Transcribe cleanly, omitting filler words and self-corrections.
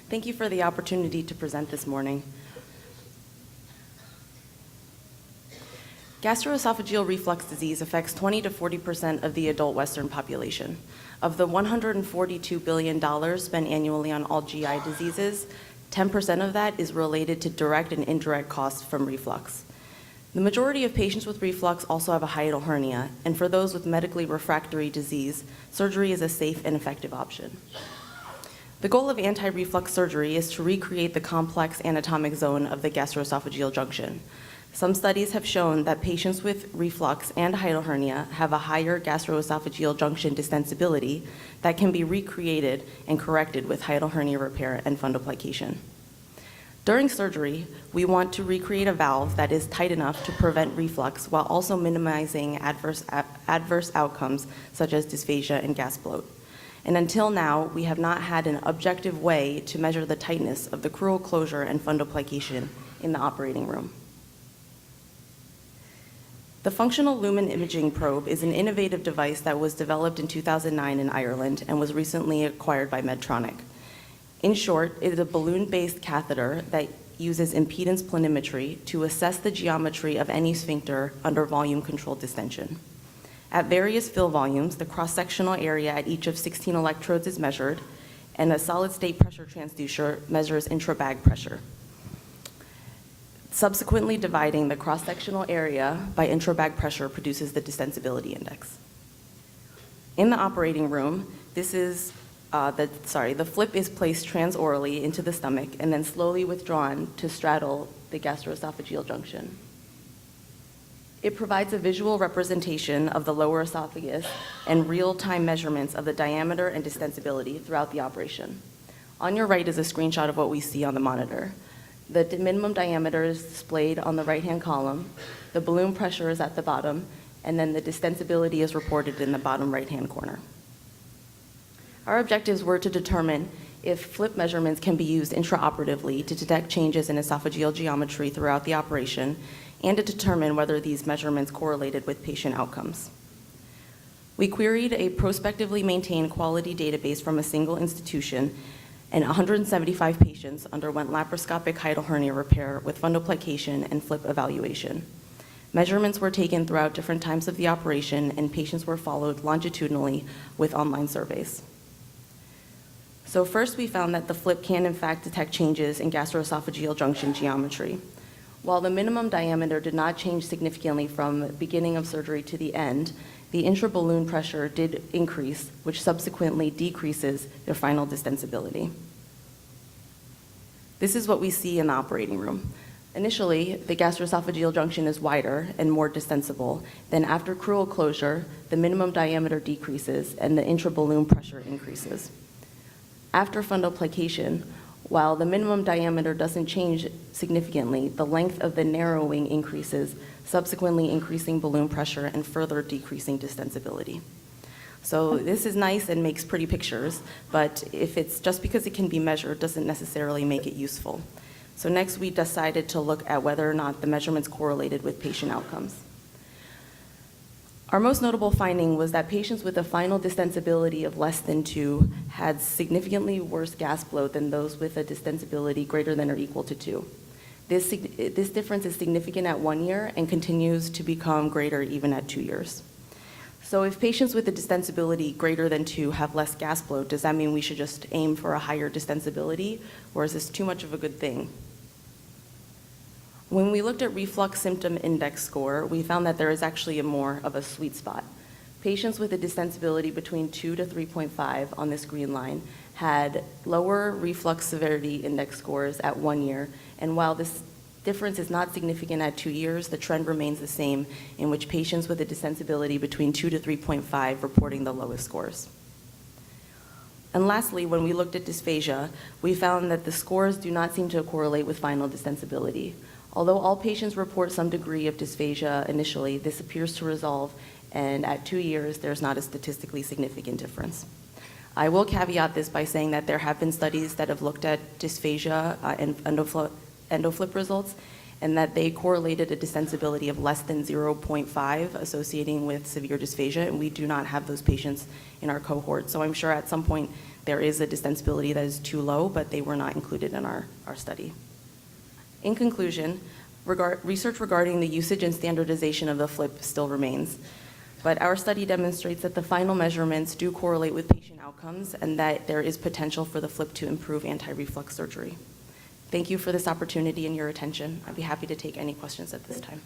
Thank you for the opportunity to present this morning. Gastroesophageal reflux disease affects 20 to 40% of the adult Western population. Of the $142 billion spent annually on all GI diseases, 10% of that is related to direct and indirect costs from reflux. The majority of patients with reflux also have a hiatal hernia, and for those with medically refractory disease, surgery is a safe and effective option. The goal of anti-reflux surgery is to recreate the complex anatomic zone of the gastroesophageal junction. Some studies have shown that patients with reflux and hiatal hernia have a higher gastroesophageal junction distensibility that can be recreated and corrected with hiatal hernia repair and fundoplication. During surgery, we want to recreate a valve that is tight enough to prevent reflux while also minimizing adverse outcomes such as dysphagia and gas bloat. And until now, we have not had an objective way to measure the tightness of the crural closure and fundoplication in the operating room. The functional Lumen imaging probe is an innovative device that was developed in 2009 in Ireland and was recently acquired by Medtronic. In short, it is a balloon-based catheter that uses impedance planimetry to assess the geometry of any sphincter under volume-controlled distension. At various fill volumes, the cross-sectional area at each of 16 electrodes is measured, and a solid-state pressure transducer measures intra-bag pressure. Subsequently dividing the cross-sectional area by intra-bag pressure produces the distensibility index. In the operating room, the flip is placed transorally into the stomach and then slowly withdrawn to straddle the gastroesophageal junction. It provides a visual representation of the lower esophagus and real-time measurements of the diameter and distensibility throughout the operation. On your right is a screenshot of what we see on the monitor. The minimum diameter is displayed on the right-hand column, the balloon pressure is at the bottom, and then the distensibility is reported in the bottom right-hand corner. Our objectives were to determine if flip measurements can be used intraoperatively to detect changes in esophageal geometry throughout the operation and to determine whether these measurements correlated with patient outcomes. We queried a prospectively maintained quality database from a single institution, and 175 patients underwent laparoscopic hiatal hernia repair with fundoplication and flip evaluation. Measurements were taken throughout different times of the operation, and patients were followed longitudinally with online surveys. So first, we found that the flip can in fact detect changes in gastroesophageal junction geometry. While the minimum diameter did not change significantly from the beginning of surgery to the end, the intra-balloon pressure did increase, which subsequently decreases their final distensibility. This is what we see in the operating room. Initially, the gastroesophageal junction is wider and more distensible. Then after crural closure, the minimum diameter decreases and the intra-balloon pressure increases. After fundoplication, while the minimum diameter doesn't change significantly, the length of the narrowing increases, subsequently increasing balloon pressure and further decreasing distensibility. So this is nice and makes pretty pictures, but if it's just because it can be measured doesn't necessarily make it useful. So next we decided to look at whether or not the measurements correlated with patient outcomes. Our most notable finding was that patients with a final distensibility of less than 2 had significantly worse gas bloat than those with a distensibility greater than or equal to 2. This difference is significant at 1 year and continues to become greater even at 2 years. So if patients with a distensibility greater than 2 have less gas bloat, does that mean we should just aim for a higher distensibility, or is this too much of a good thing? When we looked at reflux symptom index score, we found that there is actually more of a sweet spot. Patients with a distensibility between 2 to 3.5 on this green line had lower reflux severity index scores at 1 year, and while this difference is not significant at 2 years, the trend remains the same, in which patients with a distensibility between 2 to 3.5 reporting the lowest scores. And lastly, when we looked at dysphagia, we found that the scores do not seem to correlate with final distensibility. Although all patients report some degree of dysphagia initially, this appears to resolve, and at 2 years, there's not a statistically significant difference. I will caveat this by saying that there have been studies that have looked at dysphagia and endoflip results, and that they correlated a distensibility of less than 0.5 associating with severe dysphagia, and we do not have those patients in our cohort. So I'm sure at some point there is a distensibility that is too low, but they were not included in our study. In conclusion, research regarding the usage and standardization of the FLIP still remains, but our study demonstrates that the final measurements do correlate with patient outcomes and that there is potential for the FLIP to improve anti-reflux surgery. Thank you for this opportunity and your attention. I'd be happy to take any questions at this time.